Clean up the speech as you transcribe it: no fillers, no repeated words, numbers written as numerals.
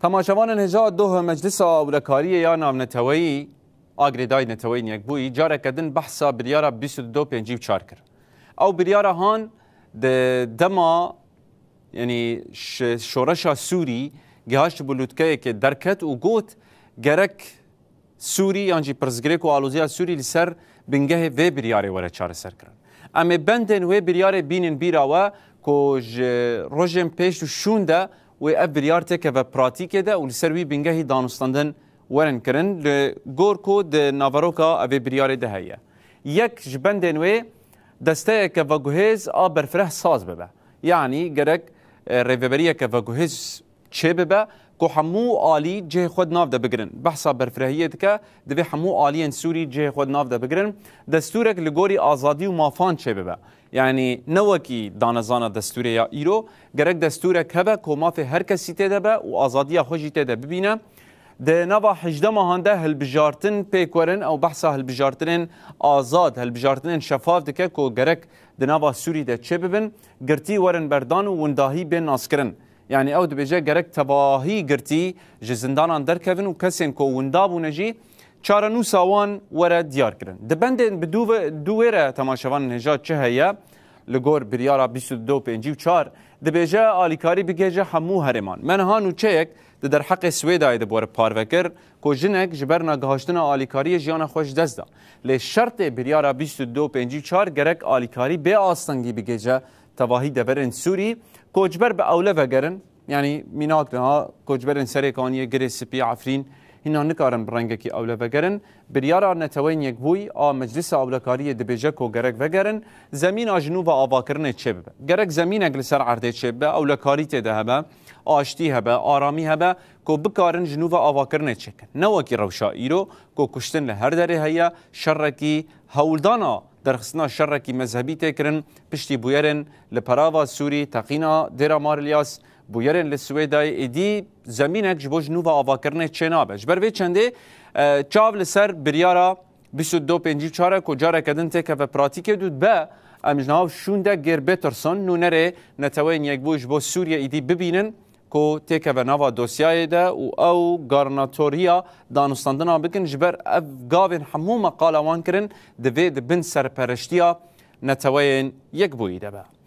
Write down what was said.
تماشاوان هجا دوه مجلس اولکاریه یا نام نتوی آگریدای نتوی نیک بوی جاره کدن بحثا بریارا 22 پنجیو چار کر او بریارا هان دما یعنی شورشا سوری گهاشت بلوتکه که درکت و گوت گرک سوری یعنی پرزگریک و آلوزیا سوری لسر بنگه و بریاره وره چار سر کرن اما بندن و بریاره بینن بیراوه که روژم پیش و شونده و اف بریار تکه و پراتیکه ده و لسر وی بنگهی دانستاندن ورن کرن لگور کو ده ناوروکا اف بریار ده هیا یک جبندن و دسته که و گوهز برفره ساز ببه یعنی گرک ریوبریه که و گوهز چه ببه که همو آلی جه خود ناف ده بگرن بحثا برفرهیت که دوی همو آلیان سوری جه خود ناف ده بگرن دستورک لگوری آزادی و مافان چه ببه یعنی نوکی دانزانا دستوری یا ایرو گرک دستورک هبه که مافی هر کسی تیده به و آزادی خوشی تیده ببینه ده نوا 18 ماهانده هلبجارتن پیکورن او بحثا هلبجارتن آزاد هلبجارتن شفاف دکه که گرک ده نوا سوری ده چه ببن گرتی ورن بردان و ونداهی بین ناسکرن یعنی او دبیجه گرک تباهی گرتی جزندانان درکوین و کسین که وندابو نجی چارنو ساوان وره دیار کرن دبندن دووره تماشاوان نجات چه هیا لگور بریارا 22 پنجی و 4 دبیجه آلیکاری بگیجه همو هرمان من هانو چه در حق سویدای دبور پاروکر که جنک جبرنا گهاشتن آلیکاری جیان خوش دست دا لی شرط بریارا 22 پنجی و 4 گرک آلیکاری به آستانگی بگیجه تواهی دبرن سوری کوچبر به اوله وگرن یعنی میناک نها کوچبرن سرکانی گری سپی عفرین هینا نکارن برنگه کی اوله وگرن بریارا نتوین یک بوی مجلس اولکاری دبیجه کو گرک وگرن زمین جنوب آواکرن چه ببه گرک زمین اگل سر عرده چه ببه اولکاری تده هبه آشتی هبه آرامی هبه کو بکارن جنوب آواکرن چه کن نوکی روشا ایرو کو کشتن لهر داره هیا شرکی هولدانا درخصنا شرکی مذهبی تکرن پشتی بویرن لپراوا سوری تقینا دیرا مارلیاس بویرن لسویدای ایدی زمینک جبو جنوب آواکرنه چه نابه جبر وی چنده چاو لسر بریارا 22 پنجی چاره کجاره کدن تکه و پراتیکه دود به امجناو شونده گیر بترسون نونره نتوین یک بوش بو سوریا ایدی ببینن که تکه و نوا دوسیای ده او گارناتوریا دانستاندنا بکن جبر اف گاوین همو مقاله وان کرن دوی دبن سرپرشتیا نتوین یک بویده به